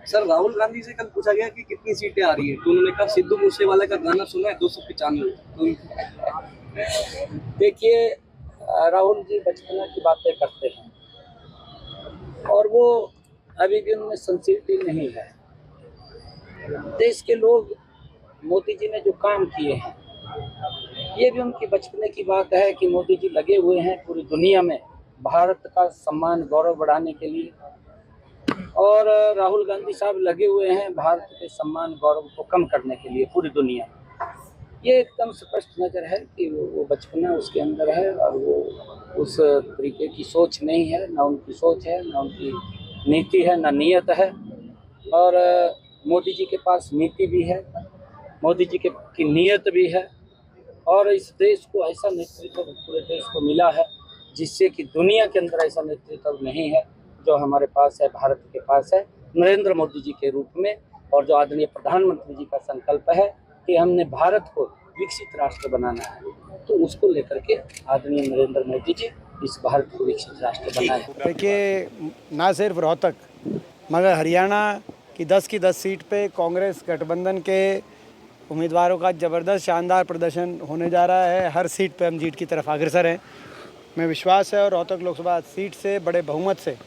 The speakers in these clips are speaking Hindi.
सर राहुल गांधी से कल पूछा गया कि कितनी सीटें आ रही है, तो उन्होंने कहा सिद्धू मूसेवाला का गाना सुना है 295। तो देखिए, राहुल जी बचपना की बातें करते हैं और वो अभी भी उनमें सिंसियरिटी नहीं है। देश के लोग मोदी जी ने जो काम किए हैं, ये भी उनकी बचपने की बात है कि मोदी जी लगे हुए हैं पूरी दुनिया में भारत का सम्मान गौरव बढ़ाने के लिए, और राहुल गांधी साहब लगे हुए हैं भारत के सम्मान गौरव को कम करने के लिए पूरी दुनिया में। ये एकदम स्पष्ट नज़र है कि वो बचपना उसके अंदर है और वो उस तरीके की सोच नहीं है, ना उनकी सोच है, ना उनकी नीति है, ना नियत है। और मोदी जी के पास नीति भी है, मोदी जी की नीयत भी है, और इस देश को ऐसा नेतृत्व पूरे देश को मिला है जिससे कि दुनिया के अंदर ऐसा नेतृत्व नहीं है जो हमारे पास है, भारत के पास है नरेंद्र मोदी जी के रूप में। और जो आदरणीय प्रधानमंत्री जी का संकल्प है कि हमने भारत को विकसित राष्ट्र बनाना है, तो उसको लेकर के आदरणीय नरेंद्र मोदी जी इस भारत को विकसित राष्ट्र बनाए। देखिए, ना सिर्फ रोहतक मगर हरियाणा की 10 सीट पे कांग्रेस गठबंधन के उम्मीदवारों का ज़बरदस्त शानदार प्रदर्शन होने जा रहा है। हर सीट पे हम जीत की तरफ अग्रसर हैं। मैं विश्वास है और रोहतक लोकसभा सीट से बड़े बहुमत से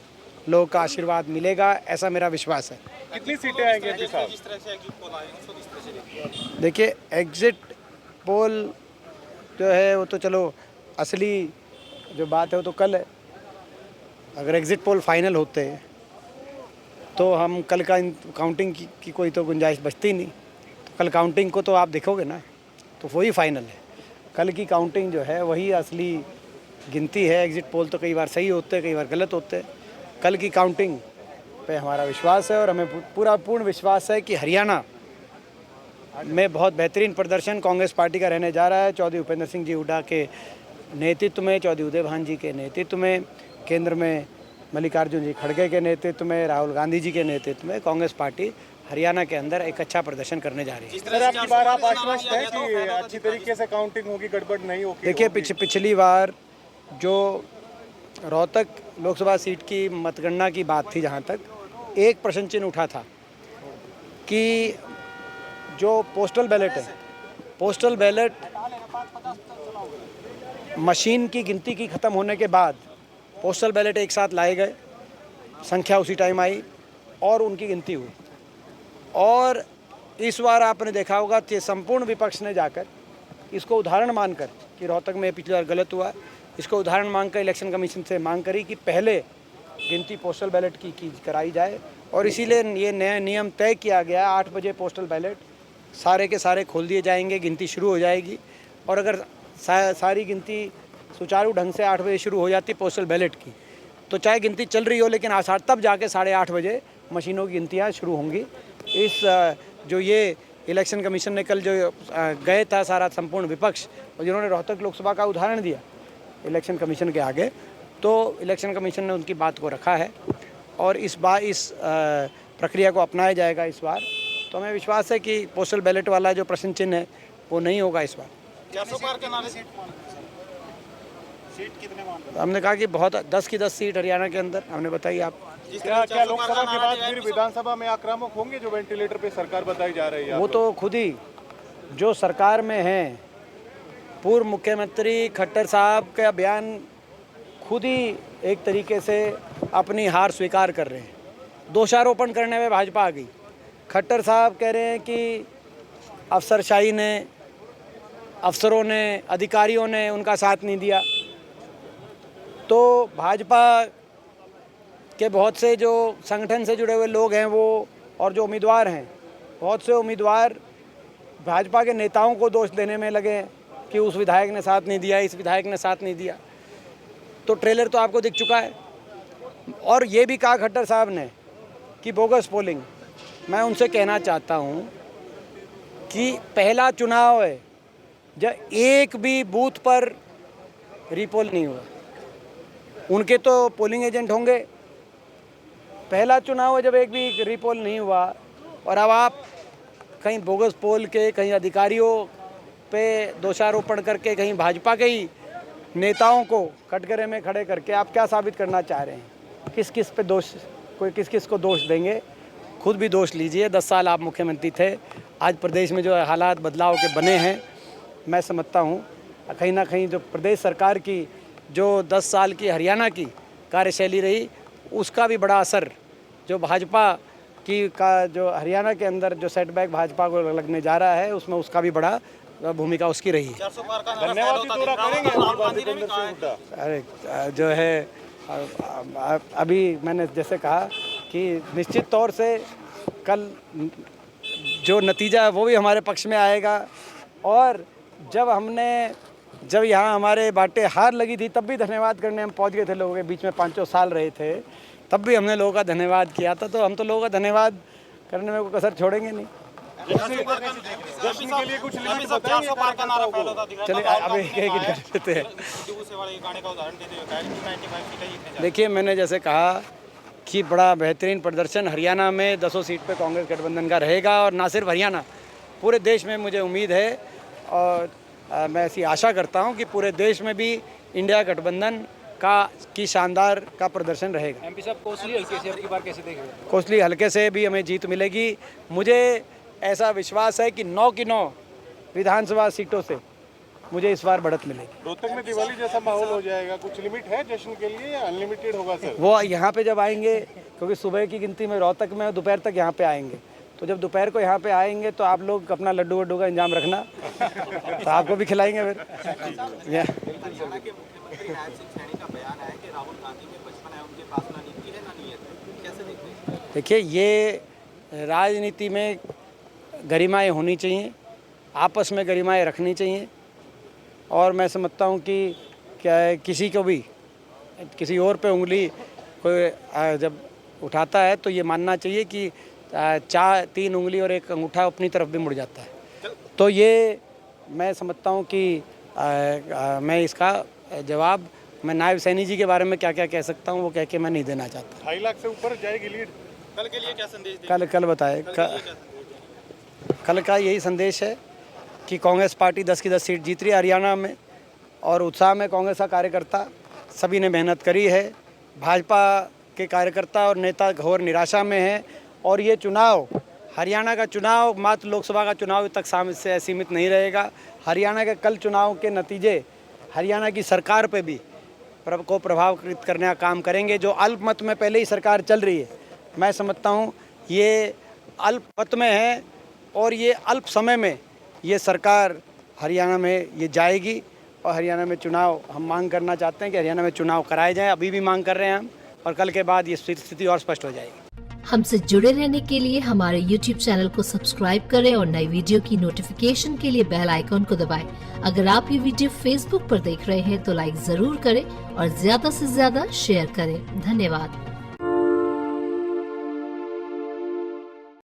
लोगों का आशीर्वाद मिलेगा, ऐसा मेरा विश्वास है। कितनी सीटें आएंगी जी साहब? देखिए, एग्जिट पोल जो है वो तो चलो, असली जो बात है वो तो कल है। अगर एग्जिट पोल फाइनल होते हैं तो हम कल का काउंटिंग की कोई तो गुंजाइश बचती नहीं। तो कल काउंटिंग को तो आप देखोगे ना, तो वही फाइनल है। कल की काउंटिंग जो है वही असली गिनती है। एग्जिट पोल तो कई बार सही होते हैं, कई बार गलत होते हैं। कल की काउंटिंग पे हमारा विश्वास है और हमें पूर्ण विश्वास है कि हरियाणा में बहुत बेहतरीन प्रदर्शन कांग्रेस पार्टी का रहने जा रहा है। चौधरी उपेंद्र सिंह जी हुड्डा के नेतृत्व में, चौधरी उदय भान जी के नेतृत्व में, केंद्र में मल्लिकार्जुन जी खड़गे के नेतृत्व में, राहुल गांधी जी के नेतृत्व में कांग्रेस पार्टी हरियाणा के अंदर एक अच्छा प्रदर्शन करने जा रही है। सर, आपकी बार आप आश्वस्त हैं कि अच्छी तरीके से काउंटिंग होगी, गड़बड़ नहीं होगी? देखिए, पिछली बार जो रोहतक लोकसभा सीट की मतगणना की बात थी, जहाँ तक एक प्रश्न चिन्ह उठा था कि जो पोस्टल बैलेट है, पोस्टल बैलेट मशीन की गिनती की ख़त्म होने के बाद पोस्टल बैलेट एक साथ लाए गए, संख्या उसी टाइम आई और उनकी गिनती हुई। और इस बार आपने देखा होगा कि संपूर्ण विपक्ष ने जाकर इसको उदाहरण मानकर कि रोहतक में पिछली बार गलत हुआ, इसको उदाहरण मांगकर इलेक्शन कमीशन से मांग करी कि पहले गिनती पोस्टल बैलेट की कराई जाए। और इसीलिए ये नया नियम तय किया गया, 8 बजे पोस्टल बैलेट सारे के सारे खोल दिए जाएंगे, गिनती शुरू हो जाएगी। और अगर सारी गिनती सुचारू ढंग से 8 बजे शुरू हो जाती पोस्टल बैलेट की, तो चाहे गिनती चल रही हो, लेकिन आसार तब जाके 8:30 बजे मशीनों की गिनतियाँ शुरू होंगी। इस जो ये इलेक्शन कमीशन ने कल जो गए था सारा संपूर्ण विपक्ष, और जिन्होंने रोहतक लोकसभा का उदाहरण दिया इलेक्शन कमीशन के आगे, तो इलेक्शन कमीशन ने उनकी बात को रखा है और इस बार इस प्रक्रिया को अपनाया जाएगा इस बार। तो हमें विश्वास है कि पोस्टल बैलेट वाला जो प्रश्न चिन्ह है वो नहीं होगा इस बार। सीट कितने मान रहे? हमने कहा कि बहुत 10 की 10 सीट हरियाणा के अंदर, हमने बताई आप। क्या लोकसभा के बाद फिर विधानसभा में आक्रामक होंगे जो वेंटिलेटर पे सरकार बताई जा रही है? वो तो खुद ही जो सरकार में हैं, पूर्व मुख्यमंत्री खट्टर साहब का बयान खुद ही एक तरीके से अपनी हार स्वीकार कर रहे हैं। दोषारोपण करने में भाजपा आ गई। खट्टर साहब कह रहे हैं कि अफसरशाही ने, अफसरों ने, अधिकारियों ने उनका साथ नहीं दिया। तो भाजपा के बहुत से जो संगठन से जुड़े हुए लोग हैं वो, और जो उम्मीदवार हैं, बहुत से उम्मीदवार भाजपा के नेताओं को दोष देने में लगे हैं कि उस विधायक ने साथ नहीं दिया, इस विधायक ने साथ नहीं दिया। तो ट्रेलर तो आपको दिख चुका है। और ये भी कहा खट्टर साहब ने कि बोगस पोलिंग। मैं उनसे कहना चाहता हूँ कि पहला चुनाव है जब एक भी बूथ पर रीपोल नहीं हुआ। उनके तो पोलिंग एजेंट होंगे। पहला चुनाव है जब एक भी रीपोल नहीं हुआ, और अब आप कहीं बोगस पोल के, कहीं अधिकारियों पे दोषारोपण करके, कहीं भाजपा के ही नेताओं को कटघरे में खड़े करके आप क्या साबित करना चाह रहे हैं? किस किस पे दोष, कोई किस किस को दोष देंगे? खुद भी दोष लीजिए, 10 साल आप मुख्यमंत्री थे। आज प्रदेश में जो हालात बदलाव के बने हैं, मैं समझता हूँ कहीं ना कहीं जो प्रदेश सरकार की जो 10 साल की हरियाणा की कार्यशैली रही, उसका भी बड़ा असर जो भाजपा की का जो हरियाणा के अंदर जो सेटबैक भाजपा को लगने जा रहा है, उसमें उसका भी बड़ा भूमिका उसकी रही है। धन्यवाद दौरा करेंगे दीपेंद्र सिंह हुड्डा। अरे जो है अभी मैंने जैसे कहा कि निश्चित तौर से कल जो नतीजा है वो भी हमारे पक्ष में आएगा। और जब यहाँ हमारे बाटे हार लगी थी तब भी धन्यवाद करने हम पहुँच गए थे। लोगों के बीच में 5 साल रहे थे, तब भी हमने लोगों का धन्यवाद किया था। तो हम तो लोगों का धन्यवाद करने में कोई कसर छोड़ेंगे नहीं। जश्न के लिए कुछ लिमिट बताएंगे? चलिए अभी एक कर देते हैं। देखिए, मैंने जैसे कहा कि बड़ा बेहतरीन प्रदर्शन हरियाणा में 10 सीट पे कांग्रेस गठबंधन का रहेगा। और ना सिर्फ हरियाणा, पूरे देश में मुझे उम्मीद है और मैं ऐसी आशा करता हूं कि पूरे देश में भी इंडिया गठबंधन की शानदार का प्रदर्शन रहेगा। एमपी साहब कोसली हल्के से अब की बार कैसे देख रहे हैं? कोसली हल्के से भी हमें जीत मिलेगी। मुझे ऐसा विश्वास है कि 9 की 9 विधानसभा सीटों से मुझे इस बार बढ़त मिलेगी। रोहतक में दिवाली जैसा माहौल हो जाएगा, कुछ लिमिट है जश्न के लिए या अनलिमिटेड होगा सर? वो यहाँ पे जब आएंगे, क्योंकि सुबह की गिनती में रोहतक में दोपहर तक यहाँ पे आएंगे, तो जब दोपहर को यहाँ पे आएंगे तो आप लोग अपना लड्डू वड्डू का इंतजाम रखना, तो आपको भी खिलाएंगे फिर। देखिए, ये राजनीति में गरिमाएं होनी चाहिए, आपस में गरिमाएं रखनी चाहिए। और मैं समझता हूँ कि क्या किसी को भी किसी और पे उंगली कोई जब उठाता है तो ये मानना चाहिए कि 3 उंगली और 1 अंगूठा अपनी तरफ भी मुड़ जाता है। तो ये मैं समझता हूँ कि मैं इसका जवाब मैं नायब सैनी जी के बारे में क्या क्या कह सकता हूँ वो कह के मैं नहीं देना चाहता। 2.5 लाख से ऊपर जाएगी लीड। कल के लिए क्या संदेश देंगे? कल बताए कल का यही संदेश है कि कांग्रेस पार्टी 10 की 10 सीट जीत रही है हरियाणा में। और उत्साह में कांग्रेस का कार्यकर्ता सभी ने मेहनत करी है। भाजपा के कार्यकर्ता और नेता घोर निराशा में हैं। और ये चुनाव, हरियाणा का चुनाव मात्र लोकसभा का चुनाव तक से सीमित नहीं रहेगा। हरियाणा के कल चुनाव के नतीजे हरियाणा की सरकार पे भी को प्रभावित करने का काम करेंगे। जो अल्पमत में पहले ही सरकार चल रही है, मैं समझता हूँ ये अल्पमत में है और ये अल्प समय में ये सरकार हरियाणा में ये जाएगी। और हरियाणा में चुनाव हम मांग करना चाहते हैं कि हरियाणा में चुनाव कराए जाएं। अभी भी मांग कर रहे हैं हम, और कल के बाद ये स्थिति और स्पष्ट हो जाएगी। हमसे जुड़े रहने के लिए हमारे YouTube चैनल को सब्सक्राइब करें और नई वीडियो की नोटिफिकेशन के लिए बेल आइकॉन को दबाएं। अगर आप ये वीडियो Facebook पर देख रहे हैं तो लाइक जरूर करें और ज्यादा से ज्यादा शेयर करें। धन्यवाद।